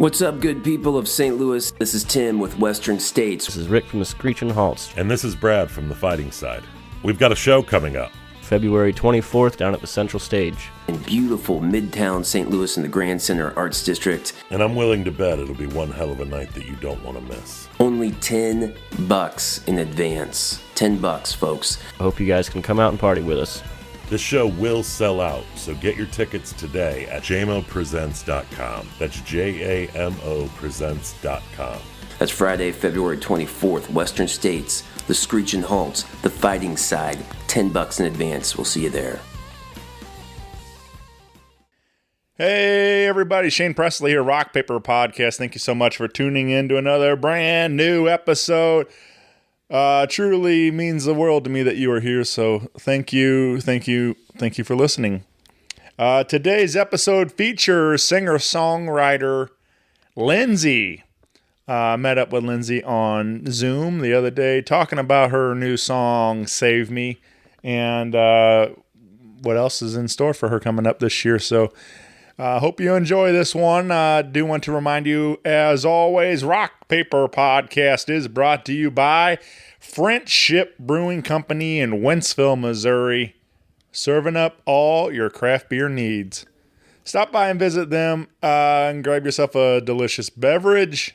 What's up, good people of St. Louis? This is Tim with Western States. This is Rick from the Screechin' Halts. And this is Brad from the Fighting Side. We've got a show coming up. February 24th down at the Central Stage. In beautiful Midtown St. Louis in the Grand Center Arts District. And I'm willing to bet it'll be one hell of a night that you don't want to miss. Only $10 in advance. $10, folks. I hope you guys can come out and party with us. This show will sell out, so get your tickets today at jamopresents.com. That's JAMOpresents.com. That's Friday, February 24th, Western States, the Screechin' Halts, the Fighting Side, $10 in advance. We'll see you there. Hey everybody, Shane Presley here, Rock Paper Podcast. Thank you so much for tuning in to another brand new episode. Truly means the world to me that you are here, so thank you for listening. Today's episode features singer-songwriter Lindsey. Met up with Lindsey on Zoom the other day, talking about her new song, Save Me, and what else is in store for her coming up this year. So hope you enjoy this one. I do want to remind you, as always, Rock Paper Podcast is brought to you by Friendship Brewing Company in Wentzville, Missouri, serving up all your craft beer needs. Stop by and visit them and grab yourself a delicious beverage.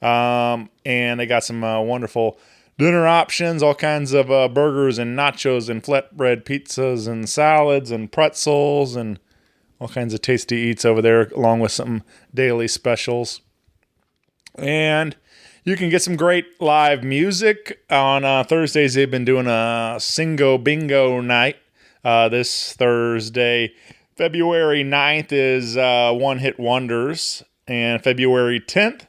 And they got some wonderful dinner options, all kinds of burgers and nachos and flatbread pizzas and salads and pretzels and all kinds of tasty eats over there, along with some daily specials. And you can get some great live music. On Thursdays, they've been doing a Singo Bingo night. This Thursday, February 9th, is One Hit Wonders. And February 10th,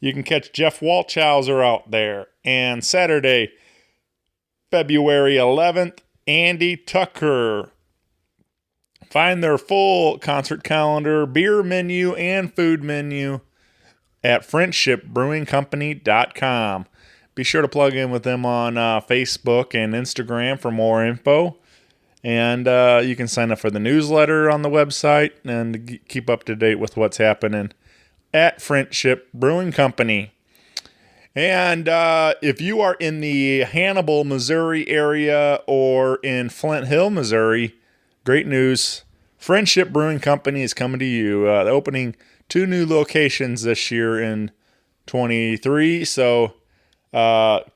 you can catch Jeff Walchhauser out there. And Saturday, February 11th, Andy Tucker. Find their full concert calendar, beer menu, and food menu at friendshipbrewingcompany.com. Be sure to plug in with them on Facebook and Instagram for more info. And you can sign up for the newsletter on the website and keep up to date with what's happening at Friendship Brewing Company. And if you are in the Hannibal, Missouri area or in Flint Hill, Missouri, great news. Friendship Brewing Company is coming to you. Opening 2 new locations this year in 23. So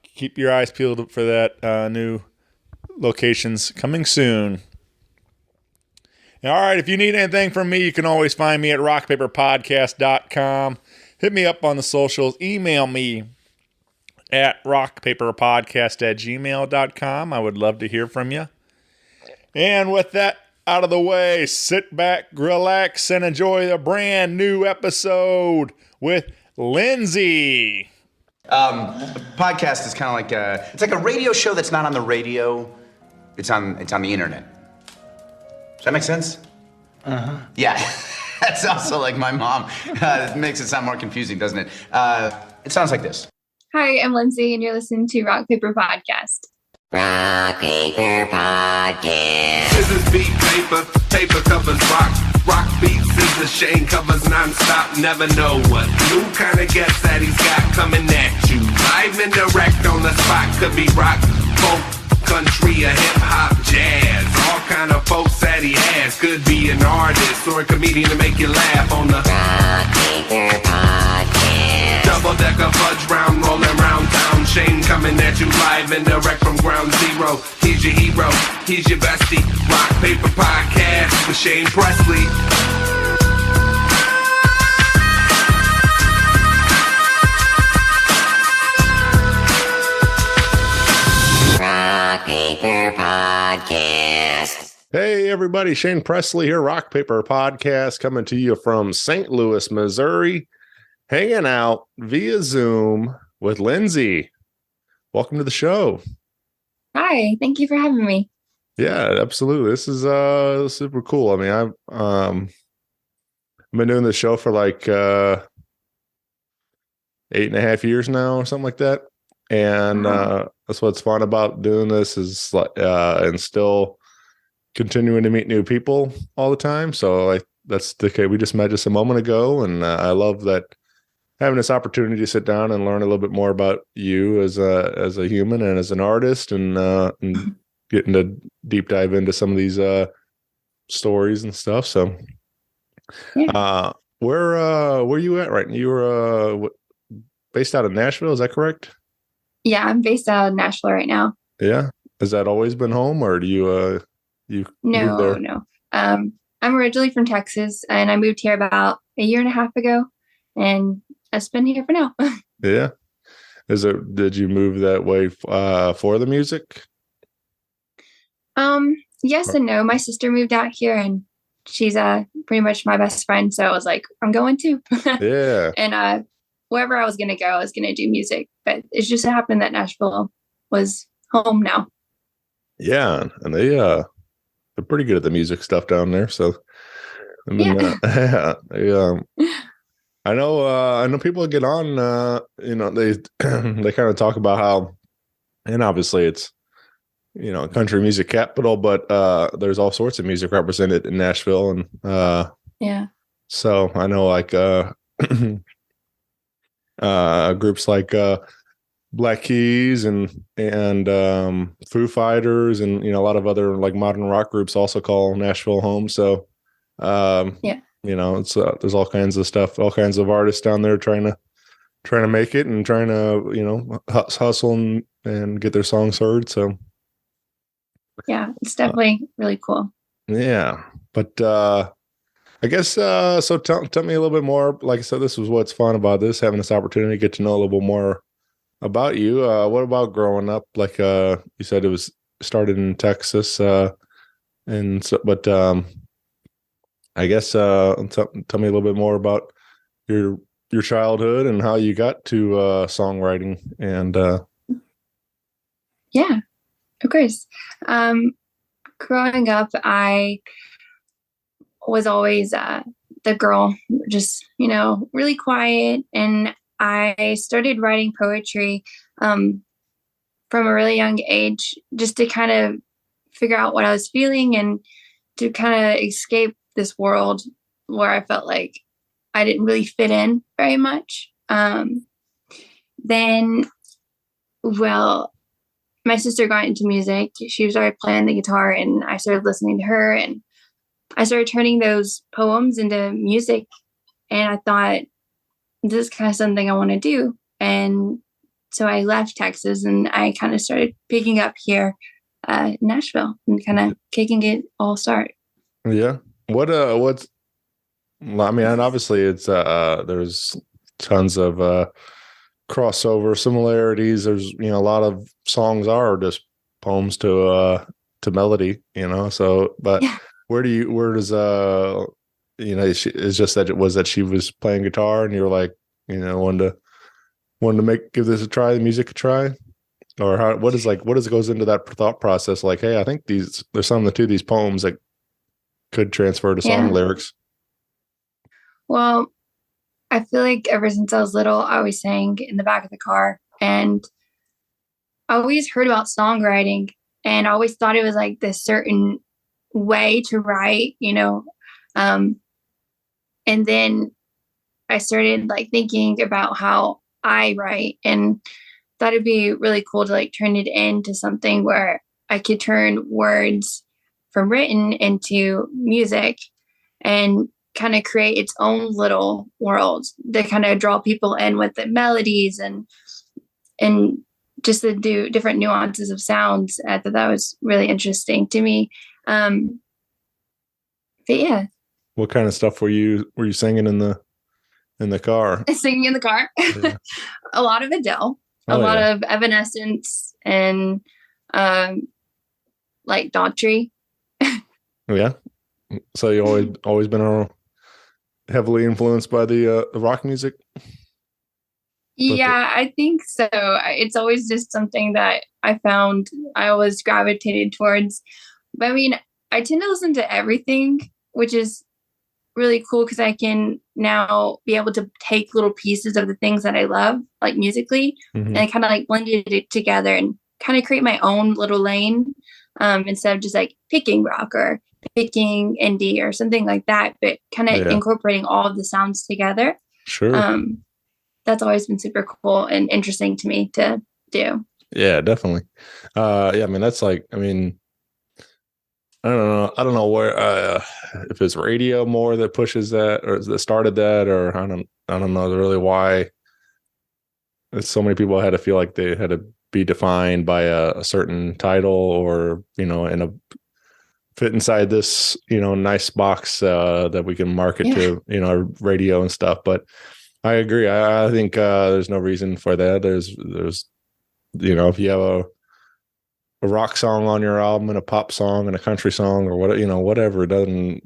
keep your eyes peeled for that new locations coming soon. All right, if you need anything from me, you can always find me at rockpaperpodcast.com. Hit me up on the socials. Email me at rockpaperpodcast@gmail.com. I would love to hear from you. And with that out of the way, sit back, relax, and enjoy the brand new episode with Lindsey. Podcast is kind of like it's like a radio show that's not on the radio. It's on the internet. Does that make sense? Uh-huh. Yeah. That's also like my mom. It makes it sound more confusing, doesn't it? It sounds like this. Hi, I'm Lindsey, and you're listening to Rock Paper Podcast. Rock Paper Podcast. Scissors beat paper, paper covers rock. Rock beats scissors, Shane covers non-stop. Never know what new kind of guest that he's got coming at you. Live and direct on the spot. Could be rock, folk, country, or hip-hop, jazz. All kind of folks that he has. Could be an artist or a comedian to make you laugh on the Rock Paper Podcast. Double-decker fudge round, rolling round town. Shane coming at you live and direct from ground zero. He's your hero, he's your bestie. Rock Paper Podcast with Shane Presley. Rock Paper Podcast. Hey everybody, Shane Presley here, Rock Paper Podcast, coming to you from St. Louis, Missouri, hanging out via Zoom with Lindsey. Welcome to the show. Hi, thank you for having me. Yeah, absolutely. This is super cool. I mean, I've been doing this show for like 8.5 years now or something like that. And that's what's fun about doing this is and still continuing to meet new people all the time. So that's the case. We just met just a moment ago, and I love that having this opportunity to sit down and learn a little bit more about you as a human and as an artist, and getting to deep dive into some of these stories and stuff. So, Yeah. where you at right now? You were based out of Nashville, is that correct? Yeah, I'm based out of Nashville right now. Yeah. Has that always been home, or do you moved No, there? no. I'm originally from Texas, and I moved here about a year and a half ago, and I've been here for now. Yeah. Did you move that way for the music? Yes and no. My sister moved out here, and she's pretty much my best friend. So I was like, I'm going too. Yeah. And wherever I was gonna go, I was gonna do music. But it just happened that Nashville was home now. Yeah, and they're pretty good at the music stuff down there. So I mean, I know people get on. They they kind of talk about how, and obviously it's country music capital, but there's all sorts of music represented in Nashville, and Yeah. so I know like groups like Black Keys and Foo Fighters, and a lot of other like modern rock groups also call Nashville home. So Yeah. it's there's all kinds of stuff, all kinds of artists down there trying to make it and trying to hustle and get their songs heard. So Yeah, it's definitely really cool. yeah, but I guess so. Tell me a little bit more. Like I said, this was what's fun about this, having this opportunity to get to know a little bit more about you. What about growing up? Like you said, it was started in Texas, and so, but I guess tell me a little bit more about your childhood and how you got to songwriting and. Yeah, of course. Growing up, I was always the girl, just really quiet, and I started writing poetry from a really young age, just to kind of figure out what I was feeling and to kind of escape this world where I felt like I didn't really fit in very much. Then, well, my sister got into music. She started playing the guitar, and I started listening to her, and I started turning those poems into music. And I thought, this is kind of something I want to do. And so I left Texas, and I kind of started picking up here in Nashville and kind of kicking it all start. Yeah. What's I mean, and obviously it's there's tons of crossover similarities. There's a lot of songs are just poems to melody, so but Yeah. where does it's just that it was that she was playing guitar and you were like wanted to give this a try, the music a try, or what goes into that thought process, like, hey, I think there's something to these poems that could transfer to song lyrics. Well, I feel like ever since I was little, I always sang in the back of the car, and I always heard about songwriting, and I always thought it was like this certain way to write, and then I started like thinking about how I write, and thought it'd be really cool to like turn it into something where I could turn words from written into music and kind of create its own little world that kind of draw people in with the melodies and just to do different nuances of sounds. I thought that was really interesting to me. But yeah. What kind of stuff were you singing in the car? Singing in the car. Yeah. A lot of Adele, a lot of Evanescence, and like Daughtry. Yeah. So you always been heavily influenced by the rock music? Yeah, I think so. It's always just something that I found I always gravitated towards. But I mean, I tend to listen to everything, which is really cool because I can now be able to take little pieces of the things that I love, like musically, and kind of like blended it together and kind of create my own little lane, instead of just like picking rock or picking indie or something like that, but kind of incorporating all of the sounds together. Sure. that's always been super cool and interesting to me to do. Yeah, definitely. Yeah, I mean, that's like, I mean, I don't know. I don't know where if it's radio more that pushes that or that started that, or I don't know really why. So many people had to feel like they had to be defined by a certain title, or in a fit inside this nice box that we can market to radio and stuff. But I agree. I think there's no reason for that. There's if you have a rock song on your album and a pop song and a country song or whatever, it doesn't,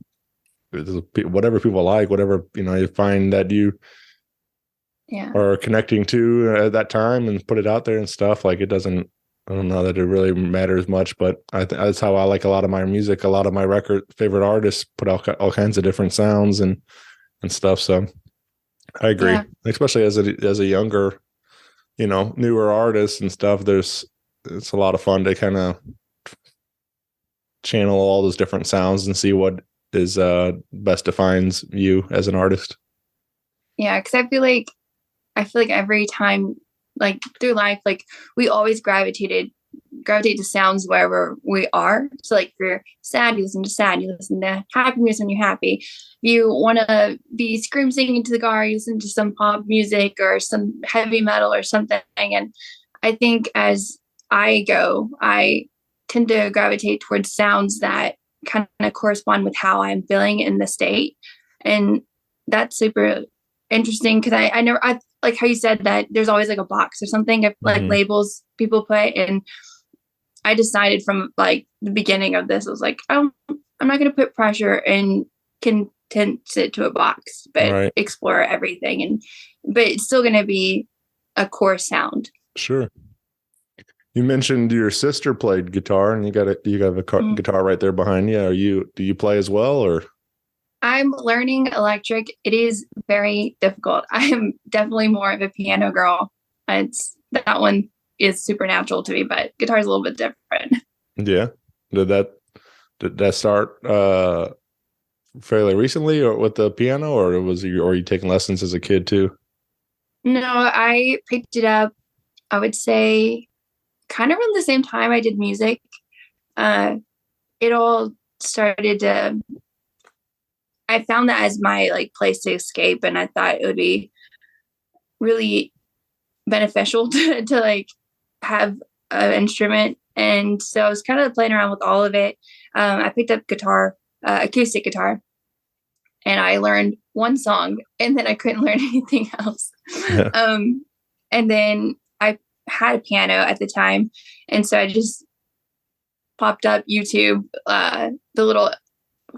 whatever people like, whatever you find that you are connecting to at that time and put it out there and stuff, like it doesn't, I don't know that it really matters much, but that's how I like a lot of my music. A lot of my favorite artists put out all kinds of different sounds and stuff. So I agree, especially as a younger, newer artist and stuff. It's a lot of fun to kind of channel all those different sounds and see what is best defines you as an artist. Yeah, because I feel like every time, like through life, like we always gravitate to sounds wherever we are. So like if you're sad, you listen to sad. You listen to happy music when you're happy. If you want to be scream singing to the car, you listen to some pop music or some heavy metal or something. And I think as I tend to gravitate towards sounds that kind of correspond with how I'm feeling in the state. And that's super interesting because I like how you said that there's always like a box or something of like labels people put. And I decided from like the beginning of this, I was like, oh, I'm not going to put pressure and condense it to a box, but explore everything. But it's still going to be a core sound. Sure. You mentioned your sister played guitar, and you got a guitar right there behind you. Do you play as well, or? I'm learning electric. It is very difficult. I am definitely more of a piano girl. That one is supernatural to me, but guitar is a little bit different. Yeah. Did that start fairly recently, or with the piano, or are you taking lessons as a kid too? No, I picked it up, I would say, kind of around the same time I did music. It all started to, I found that as my like place to escape, and I thought it would be really beneficial to like have an instrument. And so I was kind of playing around with all of it. I picked up guitar, acoustic guitar, and I learned one song, and then I couldn't learn anything else. And then I had a piano at the time, and so I just popped up YouTube, the little,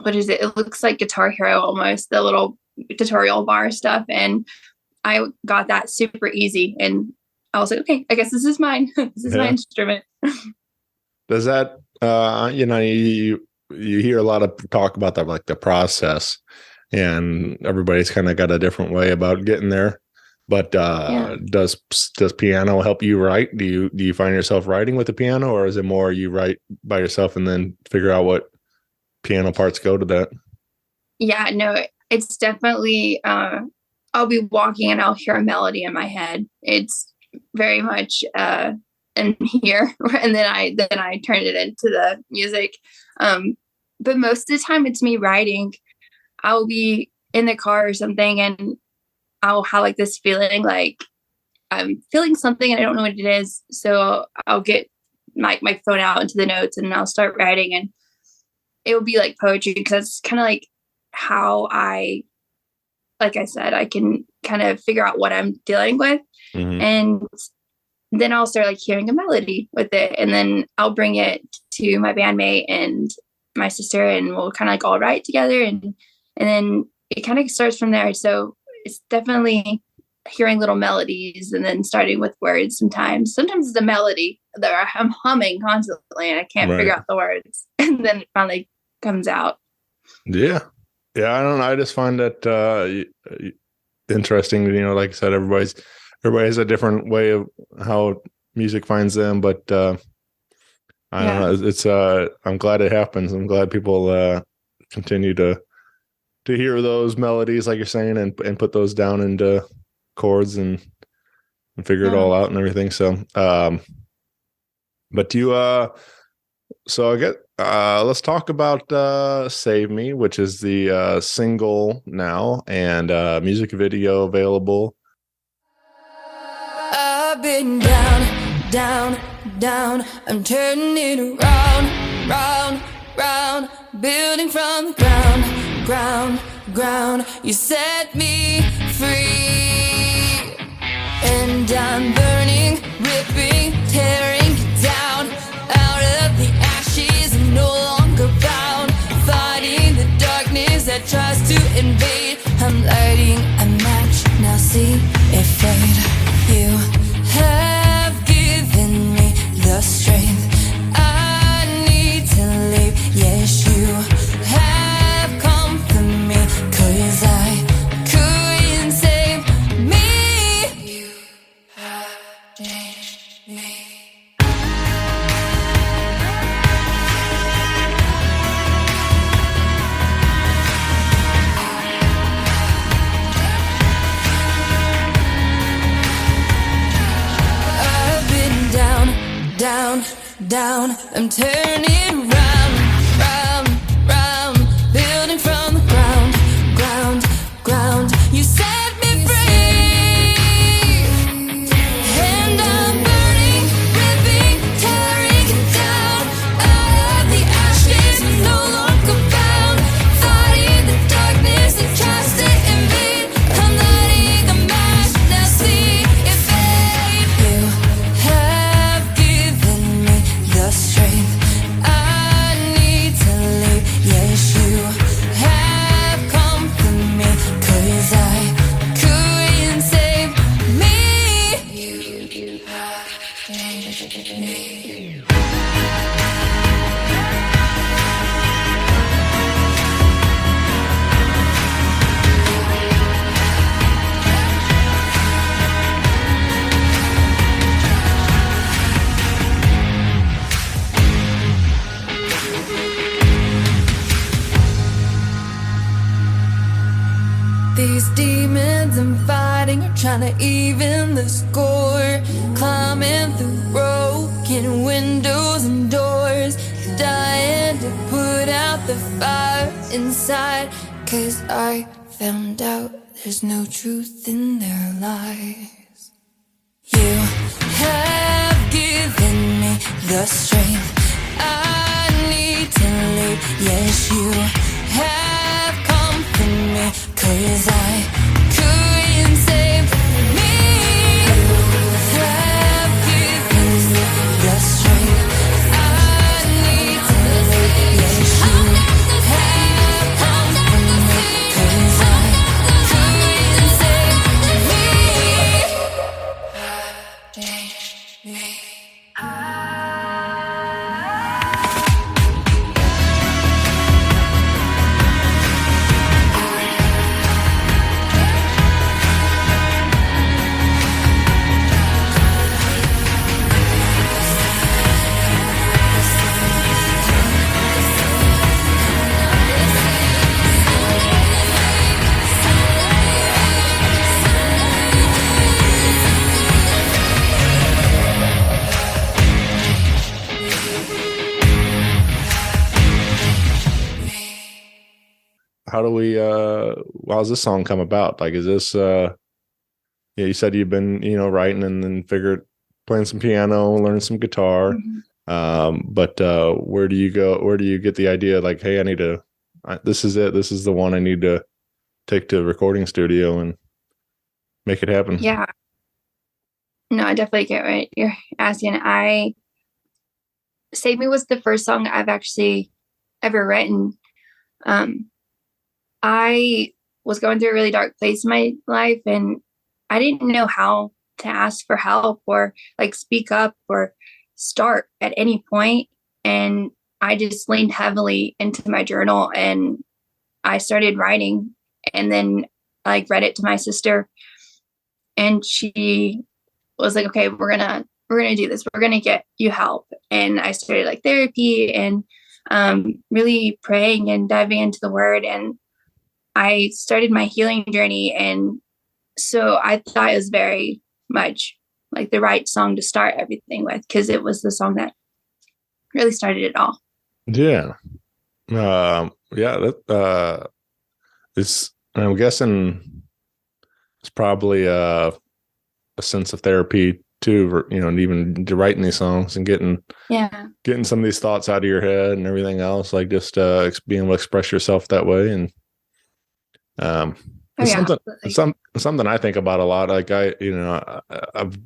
what is it? It looks like Guitar Hero almost, the little tutorial bar stuff. And I got that super easy. And I was like, okay, I guess this is mine. This is my instrument. Does that, you hear a lot of talk about that, like the process, and everybody's kind of got a different way about getting there. But does piano help you write? Do you find yourself writing with the piano, or is it more you write by yourself and then figure out what piano parts go to that? Yeah, no, it's definitely, I'll be walking and I'll hear a melody in my head. It's very much in here, and then I turn it into the music. But most of the time it's me writing. I'll be in the car or something, and I'll have like this feeling like I'm feeling something and I don't know what it is. So I'll get my phone out into the notes and I'll start writing, and it will be like poetry, because that's kind of like how like I said, I can kind of figure out what I'm dealing with. And then I'll start like hearing a melody with it, and then I'll bring it to my bandmate and my sister, and we'll kind of like all write together, and then it kind of starts from there. So it's definitely hearing little melodies and then starting with words. Sometimes it's a melody that I'm humming constantly and I can't figure out the words, and then it finally comes out. Yeah. I don't know. I just find that interesting. Like I said, everybody has a different way of how music finds them, but I don't know. It's I'm glad it happens. I'm glad people continue to hear those melodies, like you're saying, and put those down into chords. And and figure it all out and everything. So, but you, so I get, let's talk about Save Me, which is the single now and music video available. I've been down, down, down. I'm turning it around, round, round. Building from the ground, ground, ground. You set me free. And I'm burning, ripping, tearing it down. Out of the ashes, I'm no longer bound. Fighting the darkness that tries to invade. I'm lighting a match, now see it fade. You have given me the strength I need to live. Yes, you have come for me, 'cause I couldn't save me. You have changed me. Down, down, I'm turning round, round, round, building from the ground, ground, ground. You set me free, and I'm burning, ripping, tearing it down. Out of the ashes, I'm no longer bound. Fighting the darkness that tries to invade. I'm lighting a match, now see it fade. You have given me the strength I need to live. Yes, you have come for me, 'cause I couldn't save me. You have changed me. These demons I'm fighting are trying to even the score. Climbing through broken windows and doors. Dying to put out the fire inside. 'Cause I found out there's no truth in their lies. You have given me the strength I need to live. Yes, you have come for me, 'cause I couldn't save me. You have given me the strength I need to live. Yes, you have come for me, 'cause I couldn't save me. Change me. How do we how's this song come about? Like, is this yeah, you said you've been, writing and then playing some piano, learning some guitar. But where do you get the idea, like, hey, this is it, this is the one I need to take to a recording studio and make it happen? Yeah. No, I definitely get what you're asking. Save Me was the first song I've actually ever written. I was going through a really dark place in my life, and I didn't know how to ask for help or like speak up or start at any point. And I just leaned heavily into my journal and I started writing, and then I read it to my sister, and she was like, okay, we're gonna do this. We're gonna get you help. And I started like therapy and really praying and diving into the word, and I started my healing journey. And so I thought it was very much like the right song to start everything with, because it was the song that really started it all. Yeah. Yeah, that it's, I'm guessing it's probably a sense of therapy too, and even writing these songs and getting some of these thoughts out of your head and everything else, like just being able to express yourself that way. And something I think about a lot. Like I've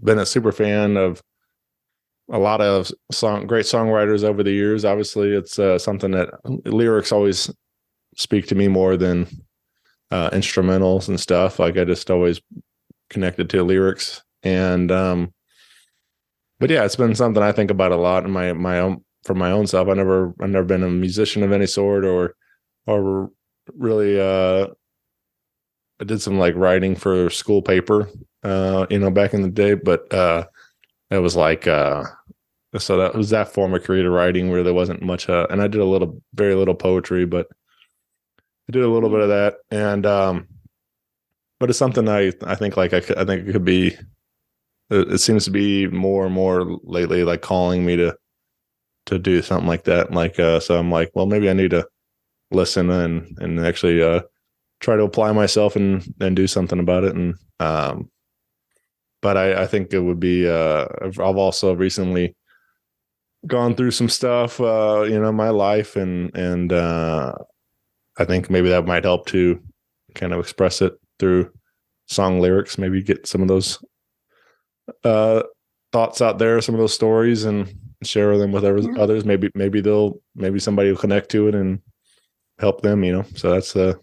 been a super fan of a lot of great songwriters over the years. Obviously, it's something that lyrics always speak to me more than instrumentals and stuff. Like I just always connected to lyrics. And but yeah, it's been something I think about a lot in my own, for my own self. I've never been a musician of any sort, or really I did some like writing for school paper back in the day, but it was like so that was that form of creative writing where there wasn't much and I did very little poetry, but I did a little bit of that. And but it's something I think like I think it could be, it seems to be more and more lately, like calling me to do something like that. Like so I'm like, well, maybe I need to listen and actually try to apply myself and do something about it. And but I think it would be I've also recently gone through some stuff in my life, and I think maybe that might help to kind of express it through song lyrics, maybe get some of those thoughts out there, some of those stories, and share them with others. Maybe somebody will connect to it and help them, so that's I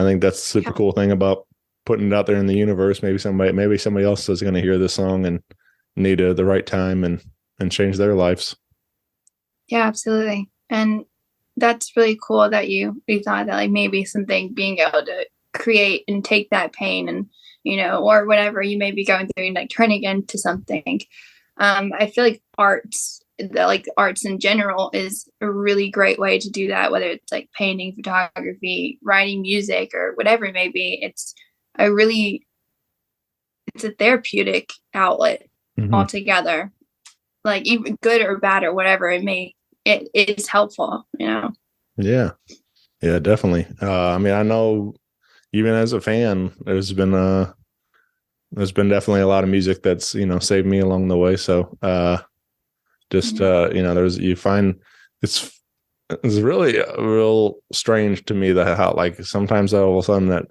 think that's the super cool thing about putting it out there in the universe. Maybe somebody else is going to hear this song and need the right time and change their lives. Yeah, absolutely. And that's really cool that you thought that like maybe something, being able to create and take that pain and, or whatever you may be going through and like turning it into something. I feel like arts in general is a really great way to do that, whether it's like painting, photography, writing music, or whatever it may be. It's a therapeutic outlet altogether, like even good or bad or whatever it is helpful, Yeah, definitely. I mean, I know even as a fan, there's been definitely a lot of music that's, saved me along the way. So, you find it's really real strange to me that how like sometimes all of a sudden that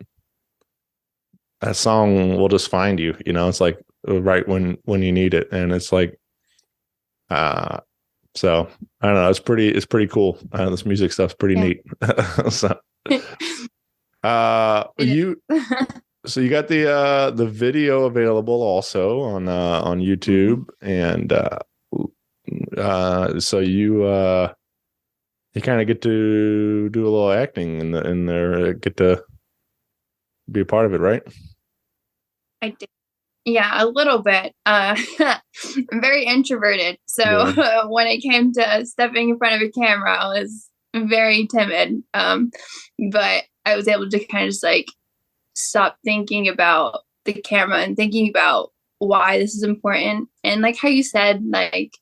song will just find you, it's like right when you need it. And it's like, so I don't know, it's pretty cool. This music stuff's pretty neat. So, so you got the video available also on YouTube, and so you kind of get to do a little acting in there, get to be a part of it, right? I did. Yeah, a little bit. I'm very introverted. So when it came to stepping in front of a camera, I was very timid. But I was able to kind of just like stop thinking about the camera and thinking about why this is important. And like how you said, like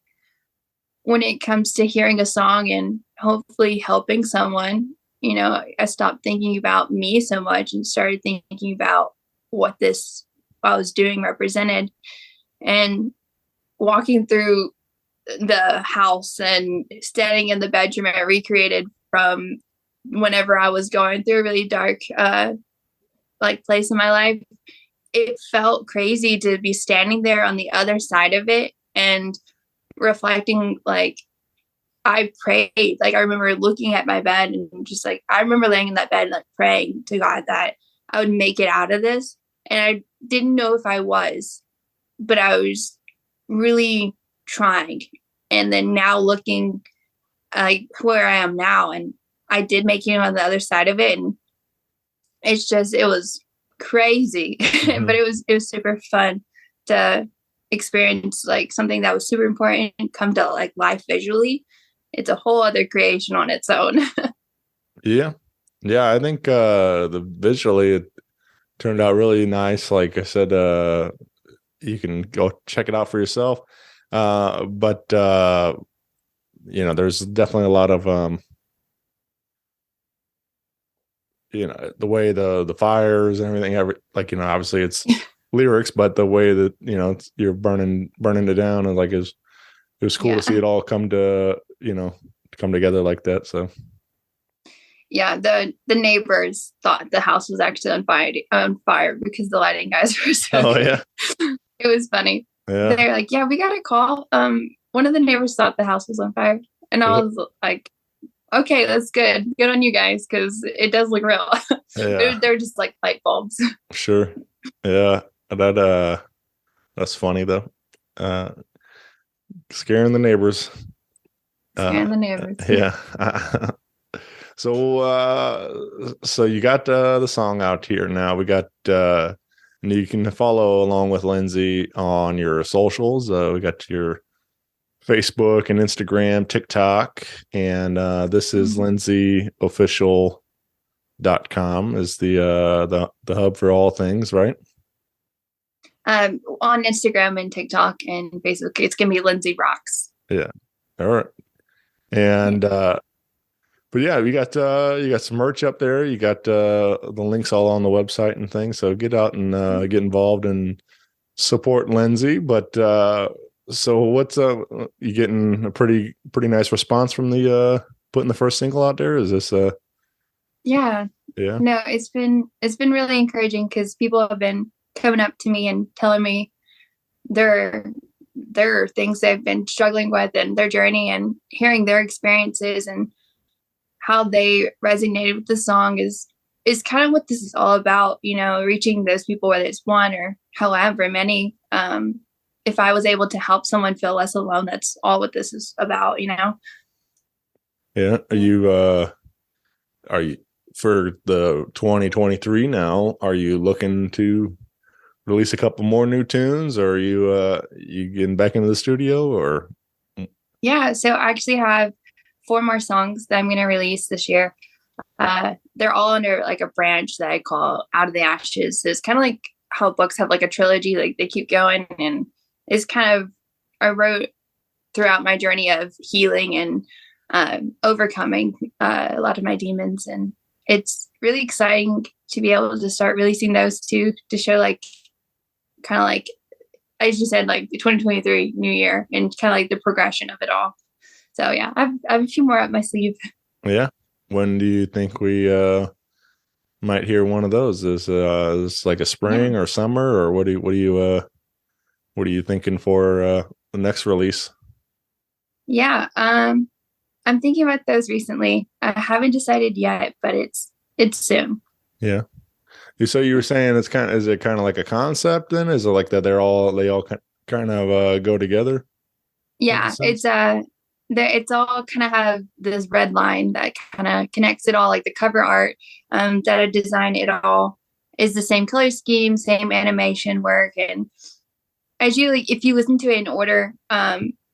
when it comes to hearing a song and hopefully helping someone, I stopped thinking about me so much and started thinking about what I was doing represented. And walking through the house and standing in the bedroom I recreated from whenever I was going through a really dark like place in my life, it felt crazy to be standing there on the other side of it and reflecting. Like I prayed, like I remember looking at my bed and just like I remember laying in that bed like praying to God that I would make it out of this. And I didn't know if I was, but I was really trying. And then now looking like where I am now, and I did make it on the other side of it, and it was crazy, but it was super fun to experience like something that was super important and come to like life visually. It's a whole other creation on its own. Yeah, I think the visually it turned out really nice. Like I said, you can go check it out for yourself. But there's definitely a lot of the way the fires and everything, obviously it's lyrics, but the way that you're burning it down, and it was cool to see it all come together like that. So yeah, the neighbors thought the house was actually on fire because the lighting guys were so good. It was funny. Yeah. They're like, yeah, we got a call. One of the neighbors thought the house was on fire, and I was like, okay, that's good on you guys, because it does look real. Yeah. they're just like light bulbs. Sure. Yeah, that's funny though. Scaring the neighbors. Yeah. So you got the song out here now. We got you can follow along with Lindsey on your socials. We got your Facebook and Instagram, TikTok, and this is lindseyofficial.com is the hub for all things, right? On Instagram and TikTok and Facebook, it's gonna be Lindsey Rocks. Yeah. All right. And but yeah, you got some merch up there. You got the links all on the website and things. So get out and get involved and support Lindsey. But so what's you getting a pretty nice response from the putting the first single out there? Is this Yeah. No, it's been really encouraging, because people have been coming up to me and telling me their things they've been struggling with and their journey, and hearing their experiences and how they resonated with the song is kind of what this is all about, reaching those people, whether it's one or however many. If I was able to help someone feel less alone, that's all what this is about, Yeah. Are you for the 2023 now, are you looking to release a couple more new tunes, or are you getting back into the studio, or? Yeah, so I actually have 4 more songs that I'm going to release this year. They're all under like a branch that I call Out of the Ashes. So it's kind of like how books have like a trilogy, like they keep going, and it's kind of, I wrote throughout my journey of healing and overcoming a lot of my demons, and it's really exciting to be able to start releasing those too, to show kind of like, as you said, like the 2023 new year, and kind of like the progression of it all. So yeah, I have a few more up my sleeve. Yeah. When do you think we might hear one of those? Is this like a spring or summer, or what are you thinking for the next release? Yeah, I'm thinking about those recently. I haven't decided yet, but it's soon. Yeah. So you were saying is it kind of like a concept then? Is it like that they all kind of go together? Yeah, it's all kind of have this red line that kind of connects it all, like the cover art that I designed. It all is the same color scheme, same animation work, and as if you listen to it in order,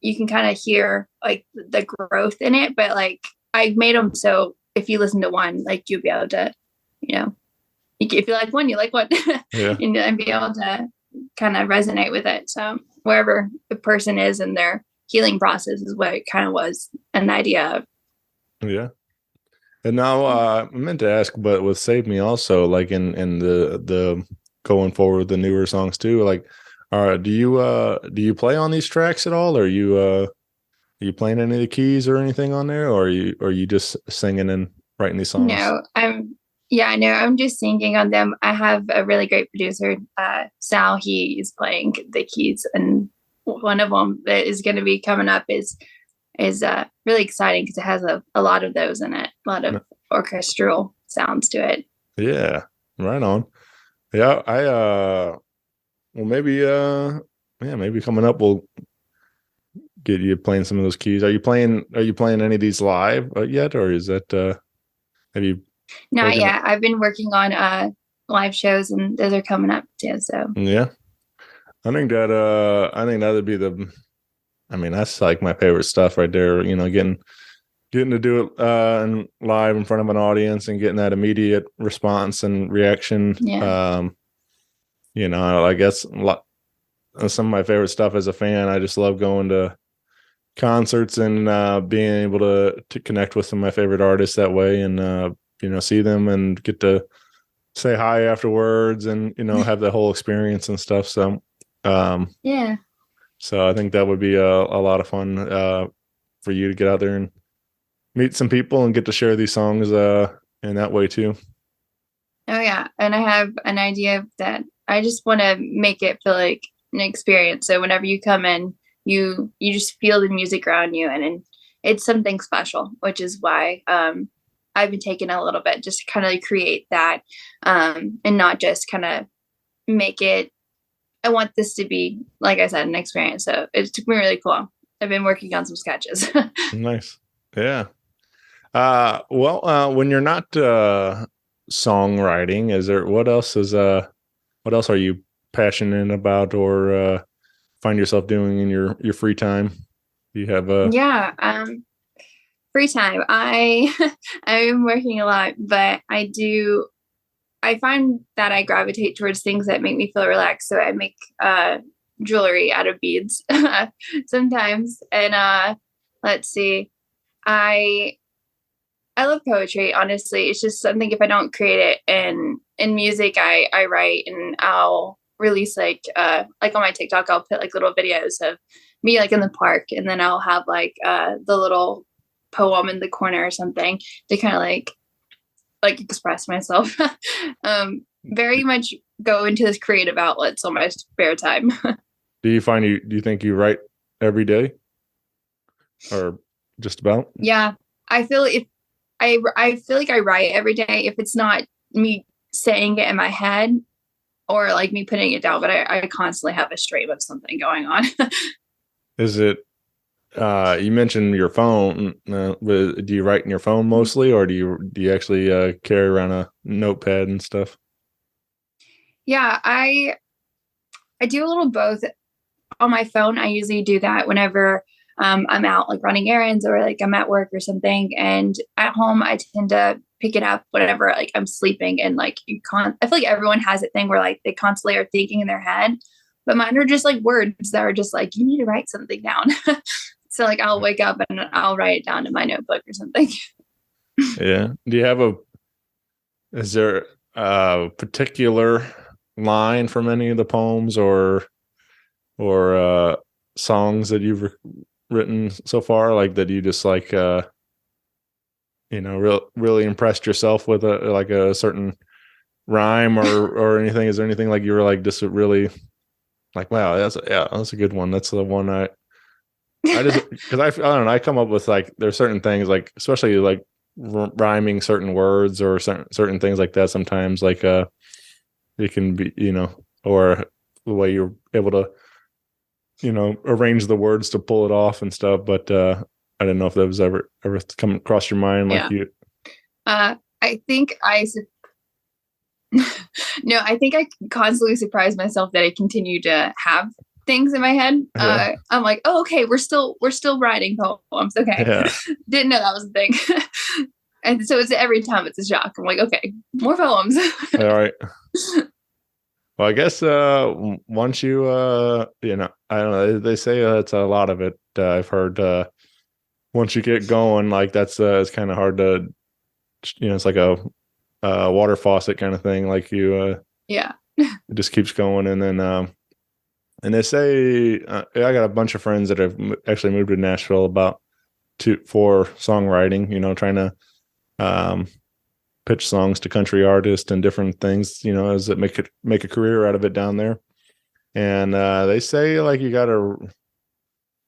you can kind of hear like the growth in it. But like I made them so if you listen to one, like you'll be able to, if you like one, you like one, and be able to kind of resonate with it. So wherever the person is in their healing process is what it kind of was an idea of. Yeah. And now I meant to ask, but with Save Me also, like in the going forward with the newer songs too, like do you play on these tracks at all? Or are you playing any of the keys or anything on there, or are you just singing and writing these songs? No, I'm just singing on them. I have a really great producer, Sal. He is playing the keys, and one of them that is going to be coming up is really exciting because it has a lot of those in it, a lot of orchestral sounds to it. Yeah, right on. Yeah, well, maybe coming up we'll get you playing some of those keys. Are you playing any of these live yet, or is that have you? Not yet. I've been working on live shows, and those are coming up too. So yeah, I think that'd be that's like my favorite stuff right there. Getting to do it live in front of an audience and getting that immediate response and reaction. Yeah. I guess some of my favorite stuff as a fan. I just love going to concerts and being able to connect with some of my favorite artists that way, and see them and get to say hi afterwards, and have the whole experience and stuff. So Yeah. so I think that would be a lot of fun for you to get out there and meet some people and get to share these songs in that way too. Oh yeah, and I have an idea that I just want to make it feel like an experience. So whenever you come in, you just feel the music around you, and it's something special, which is why I've been taking a little bit just to kind of create that, and not just kind of make it. I want this to be, like I said, an experience. So it took me really cool. I've been working on some sketches. Nice. Yeah. When you're not songwriting, what else are you passionate about, or find yourself doing in your free time? Do you have free time. I'm working a lot, but I find that I gravitate towards things that make me feel relaxed. So I make jewelry out of beads sometimes. And let's see, I love poetry. Honestly, it's just something, if I don't create it in music, I write, and I'll release like on my TikTok, I'll put like little videos of me like in the park, and then I'll have like the little poem in the corner or something to kind of like express myself. Very much go into this creative outlets on my spare time. Do you think you write every day, or just about? Yeah, I feel I feel like I write every day if it's not me saying it in my head or like me putting it down, but I constantly have a stream of something going on. Is it, you mentioned your phone, do you write in your phone mostly, or do you actually carry around a notepad and stuff? Yeah, I do a little both. On my phone, I usually do that whenever I'm out like running errands, or like I'm at work or something. And at home, I tend to pick it up whenever like I'm sleeping, and like I feel like everyone has a thing where like they constantly are thinking in their head, but mine are just like words that are just like, you need to write something down. So like I'll wake up and I'll write it down in my notebook or something. Yeah. Do you have is there a particular line from any of the poems or songs that you've written so far, like that you just like really impressed yourself with a certain rhyme or anything? Is there anything like you were like just really like, wow, that's a good one, that's the one I just, because I don't know, I come up with like there's certain things, like especially like rhyming certain words or certain things like that, sometimes like it can be, or the way you're able to arrange the words to pull it off and stuff. But I didn't know if that was ever come across your mind, like you. I think no, I think I constantly surprise myself that I continue to have things in my head. Yeah. I'm like, oh, okay, we're still writing poems. Okay. Yeah. Didn't know that was a thing. And so it's every time it's a shock. I'm like, okay, more poems. All right. Well, I guess once you I don't know, they say it's a lot of it. I've heard once you get going, like that's it's kind of hard to, it's like a water faucet kind of thing. Like you, yeah, it just keeps going, and then and they say I got a bunch of friends that have actually moved to Nashville for songwriting. Trying to pitch songs to country artists and different things, as it make a career out of it down there. And they say like you got to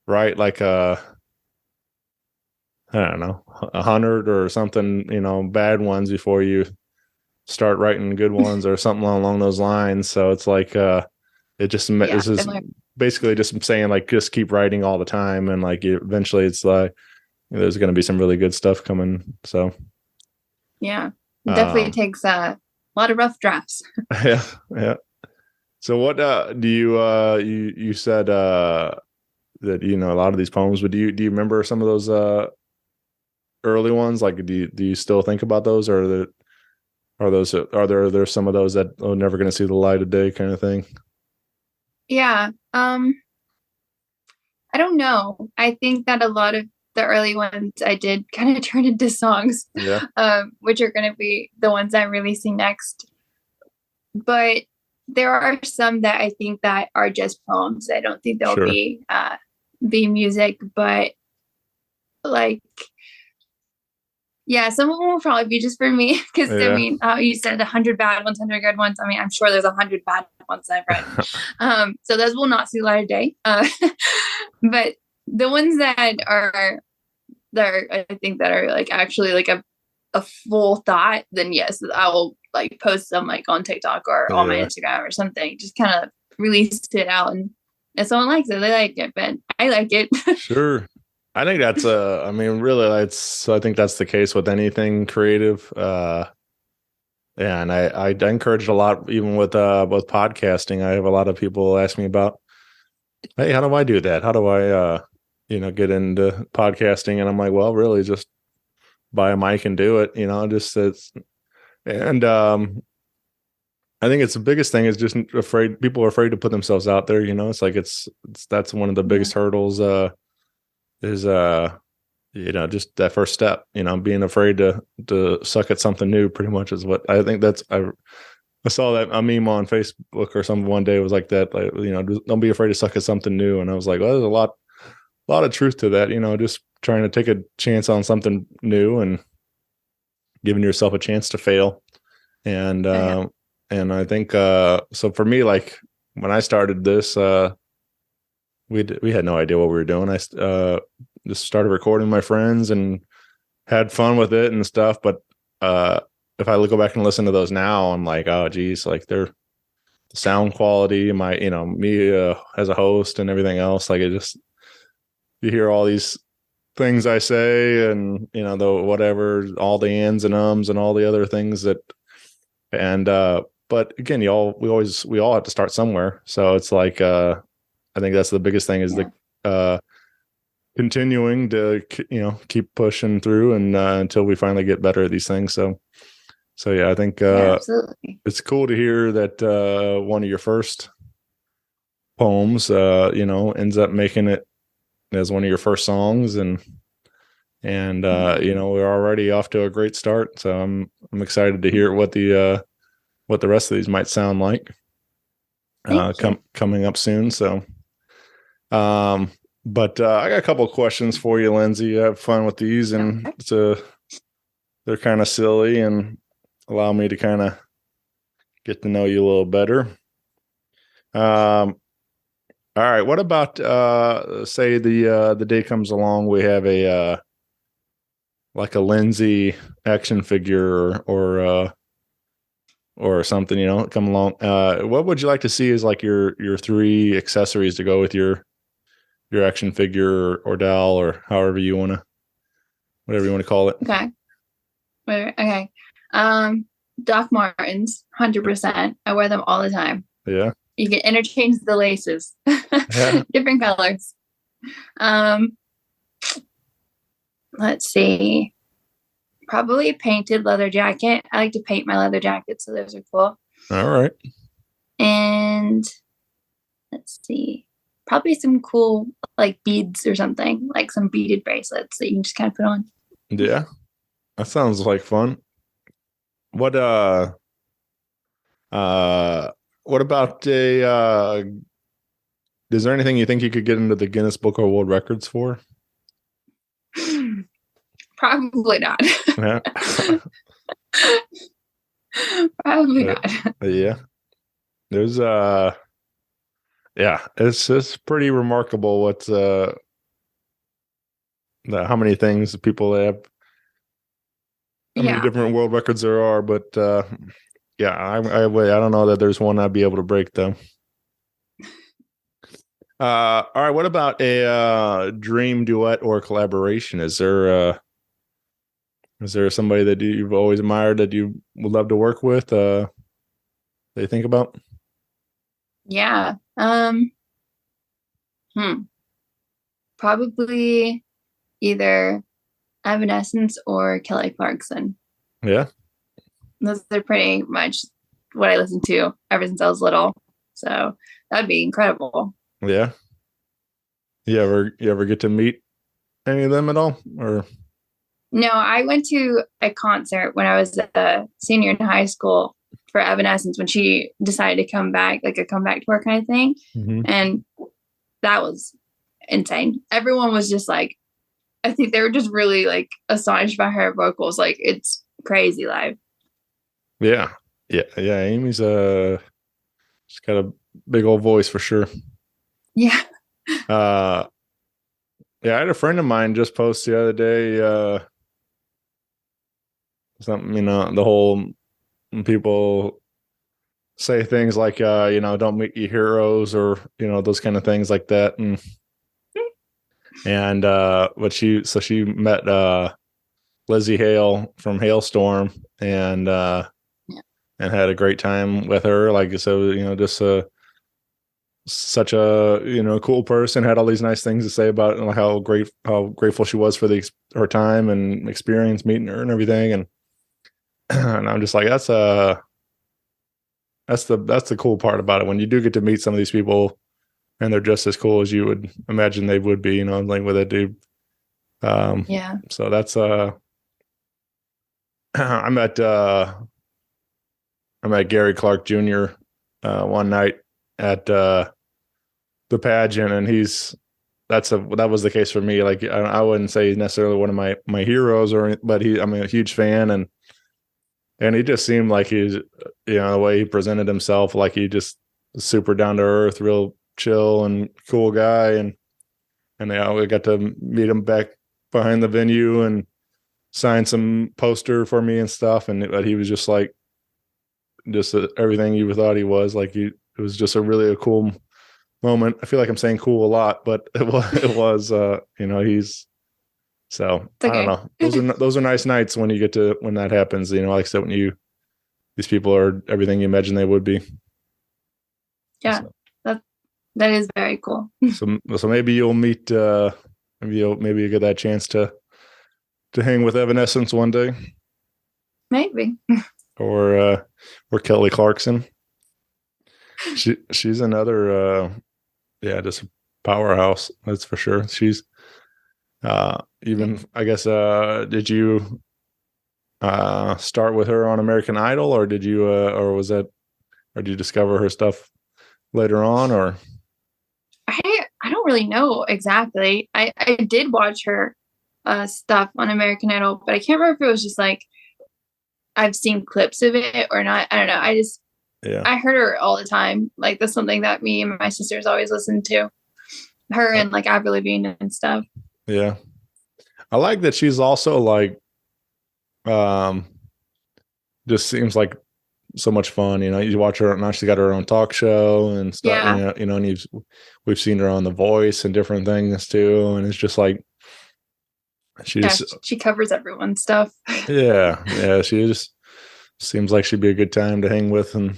write like I don't know, 100 or something, bad ones before you start writing good ones or something along those lines. So it's like it just this is basically just saying like just keep writing all the time, and like eventually it's like there's going to be some really good stuff coming. So yeah. Definitely takes a lot of rough drafts. Yeah. So what do you said that a lot of these poems, but do you remember some of those early ones? Like do you still think about those, or are there some of those that are never going to see the light of day kind of thing? Yeah. I don't know. I think that a lot of the early ones I did kind of turn into songs, Yeah. which are going to be the ones I'm releasing next. But there are some that I think that are just poems. I don't think they'll Sure. be music, but like, yeah, some of them will probably be just for me. Because Yeah. I mean, you said 100 bad ones, 100 good ones. I mean, I'm sure there's 100 bad ones I've written. So those will not see the light of day. But the ones that are I think that are like actually like a full thought, then yes, I will like post them like on TikTok or on my Yeah. Instagram or something. Just kind of release it out, and if someone likes it, they like it, but I like it. Sure. I think that's I mean, really, I think that's the case with anything creative. Yeah, and I encourage a lot, even with podcasting. I have a lot of people ask me about, hey, how do I do that? How do I get into podcasting? And I'm like, well, really just buy a mic and do it, just it's and I think it's the biggest thing is just people are afraid to put themselves out there, it's like it's that's one of the biggest hurdles is just that first step, being afraid to suck at something new pretty much is what I think I saw that a meme on Facebook or something one day was like that, like, don't be afraid to suck at something new. And I was like, well, there's a lot of truth to that, just trying to take a chance on something new and giving yourself a chance to fail. And, and I think, so for me, like when I started this, we had no idea what we were doing. I just started recording my friends and had fun with it and stuff. But if I go back and listen to those now, I'm like, oh geez, like the sound quality, my me as a host and everything else, like it just, you hear all these things I say and the whatever, all the ands and ums and all the other things that, and but again, we all have to start somewhere. So it's like I think that's the biggest thing is the continuing to keep pushing through and until we finally get better at these things. So yeah, I think Absolutely. it's cool to hear that one of your first poems ends up making it as one of your first songs, and we're already off to a great start. So I'm excited to hear what the rest of these might sound like coming up soon. So but I got a couple of questions for you, Lindsey. Have fun with these, and they're kind of silly and allow me to kind of get to know you a little better. All right. What about say the day comes along, we have a like a Lindsey action figure or something, come along. What would you like to see as like your 3 accessories to go with your action figure or doll or however you want to, whatever you want to call it? Okay. Okay. Doc Martens, 100%. I wear them all the time. Yeah. You can interchange the laces, different colors. Let's see. Probably a painted leather jacket. I like to paint my leather jackets, so those are cool. All right. And let's see. Probably some cool like beads or something, like some beaded bracelets that you can just kind of put on. Yeah. That sounds like fun. What about is there anything you think you could get into the Guinness Book of World Records for? Probably not. Yeah. Probably not. Yeah. There's yeah, it's pretty remarkable what's how many things people have, how many different world records there are, but yeah, I don't know that there's one I'd be able to break though. All right, what about a dream duet or collaboration? Is there somebody that you've always admired that you would love to work with? That you think about? Yeah. Probably either Evanescence or Kelly Clarkson. Yeah. Those are pretty much what I listened to ever since I was little. So That'd be incredible. Yeah. You ever get to meet any of them at all? Or No, I went to a concert when I was a senior in high school for Evanescence when she decided to come back, like a comeback tour kind of thing. Mhm. And that was insane. Everyone was just like, I think they were just really like astonished by her vocals. Like it's crazy live. Yeah. Amy's she's got a big old voice for sure. Yeah. Yeah, I had a friend of mine just post the other day, something, the whole people say things like, don't meet your heroes or, those kind of things like that. But she met Lizzie Hale from Hailstorm and had a great time with her. Like, so, just such a cool person, had all these nice things to say about it, and how grateful she was for her time and experience meeting her and everything. And I'm just like, that's the cool part about it, when you do get to meet some of these people and they're just as cool as you would imagine they would be, like with that dude. Yeah. So that's I met Gary Clark Jr. One night at the pageant, and that was the case for me. Like, I wouldn't say he's necessarily one of my heroes, but I'm a huge fan, and he just seemed like he's, the way he presented himself, like he just was super down to earth, real chill and cool guy. And we got to meet him back behind the venue and sign some poster for me and stuff. But he was just like, everything you thought he was. Like, it was just a cool moment. I feel like I'm saying cool a lot, but it was he's, so okay. I don't know. Those are nice nights when that happens. Like I said, when these people are everything you imagine they would be. Yeah, so. that is very cool. So maybe you'll meet. Maybe you get that chance to hang with Evanescence one day. Maybe. Or Kelly Clarkson. She's another just a powerhouse, that's for sure. She's even, I guess, did you start with her on American Idol, or did you or did you discover her stuff later on? Or I don't really know exactly. I did watch her stuff on American Idol, but I can't remember if it was just like I've seen clips of it or not. I don't know. I heard her all the time. Like, that's something that me and my sisters always listened to. Her and like Avril Lavigne and stuff. Yeah. I like that she's also like just seems like so much fun. You watch her now, she's got her own talk show and stuff. Yeah. And we've seen her on The Voice and different things too. And it's just like she covers everyone's stuff. Yeah. She just seems like she'd be a good time to hang with. And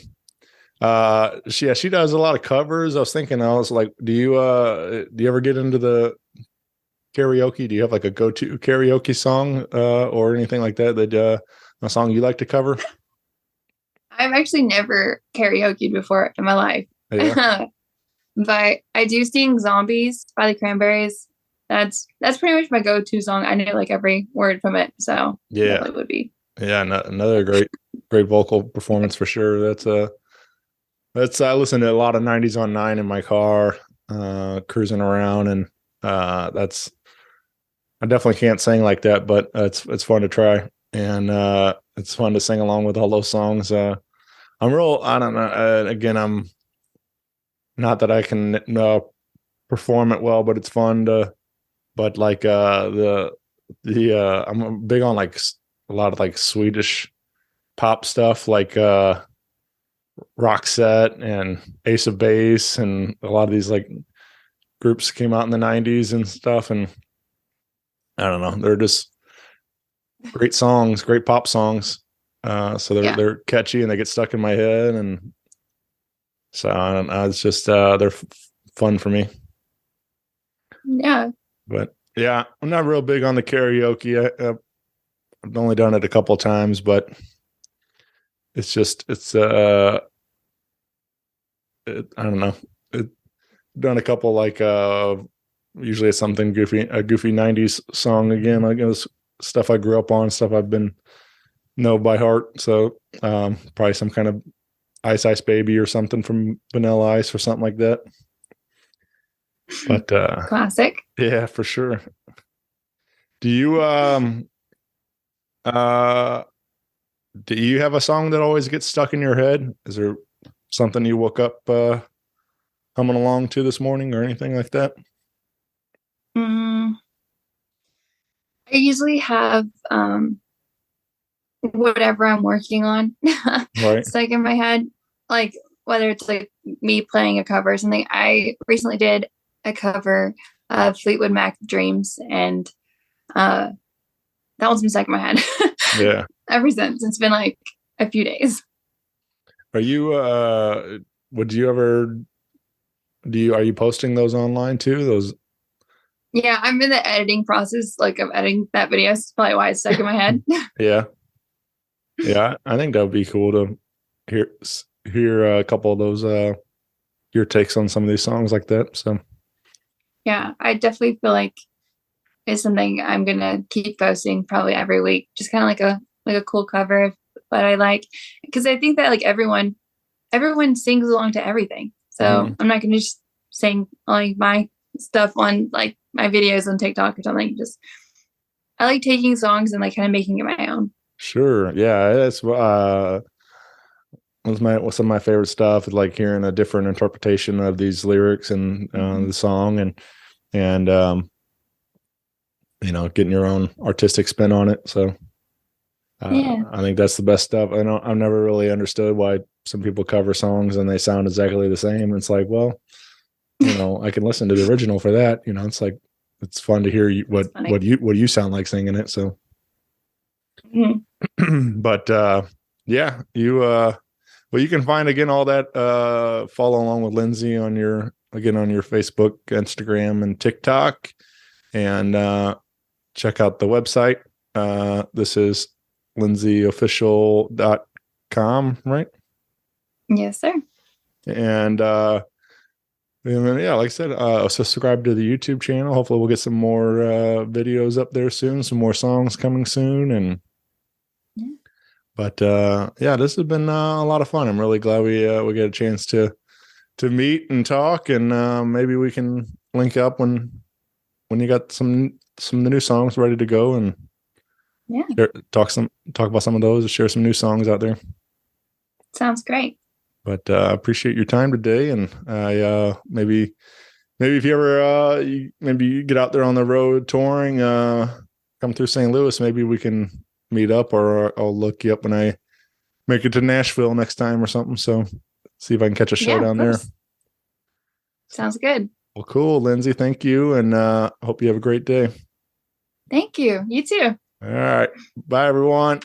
she does a lot of covers. I was like, do you ever get into the karaoke? Do you have like a go-to karaoke song or anything like that a song you like to cover? I've actually never karaoke'd before in my life. Yeah. But I do sing Zombies by the Cranberries. That's pretty much my go-to song. I know like every word from it, so yeah, it would be. Yeah, another great vocal performance for sure. That's I listen to a lot of 90s on 9 in my car, cruising around, and I definitely can't sing like that, but it's fun to try, and it's fun to sing along with all those songs. I don't know. Again, I'm not that I can perform it well, but it's fun to. But like I'm big on like a lot of like Swedish pop stuff, like Roxette and Ace of Base, and a lot of these like groups came out in the 90s and stuff. And I don't know, they're just great songs, great pop songs. So they're catchy and they get stuck in my head, and so I don't know, it's just they're fun for me. Yeah. But yeah, I'm not real big on the karaoke. I've only done it a couple of times, but I don't know. done a couple like usually it's something goofy, a goofy 90s song again. Like it's stuff I grew up on, stuff I've been know by heart. So probably some kind of Ice Ice Baby or something from Vanilla Ice or something like that. But Classic. yeah, for sure. Do you do you have a song that always gets stuck in your head? Is there something you woke up humming along to this morning or anything like that? I usually have whatever I'm working on Right. stuck in my head. Like whether it's like me playing a cover or something. I recently did a cover of Fleetwood Mac Dreams, and that one's been stuck in my head. Yeah. Ever since. It's been like a few days. Are you would you ever are you posting those online too? Those Yeah, I'm in the editing process, like of editing that video. It's probably why it's stuck in my head. Yeah. Yeah, I think that would be cool to hear a couple of those your takes on some of these songs like that. So Yeah, I definitely feel like it's something I'm gonna keep posting probably every week. Just kind of like a cool cover of what I like, because I think that like everyone sings along to everything. So I'm not gonna just sing like my stuff on like my videos on TikTok or something. Just I like taking songs and like kind of making it my own. sure. Yeah, that's some of my favorite stuff is like hearing a different interpretation of these lyrics and the song and you know, getting your own artistic spin on it. So I think that's the best stuff. I've never really understood why some people cover songs and they sound exactly the same. It's like, well, you know, I can listen to the original for that. You know, it's like it's fun to hear what you sound like singing it. So, but yeah, well, you can find again all that follow along with Lindsey on your Facebook, Instagram, and TikTok, and check out the website. This is lindseyofficial.com, right? Yes, sir. And then, yeah, like I said, subscribe to the YouTube channel. Hopefully we'll get some more videos up there soon, some more songs coming soon. And but yeah, this has been a lot of fun. I'm really glad we get a chance to meet and talk, and maybe we can link up when you got some of the new songs ready to go, and talk about some of those, and share some new songs out there. Sounds great. But appreciate your time today, and I maybe if you ever maybe you get out there on the road touring, come through St. Louis, maybe we can meet up, or I'll look you up when I make it to Nashville next time or something. So see if I can catch a show down there. Sounds good. Well, cool, Lindsey. Thank you, and hope you have a great day. Thank you. You too. All right. Bye, everyone.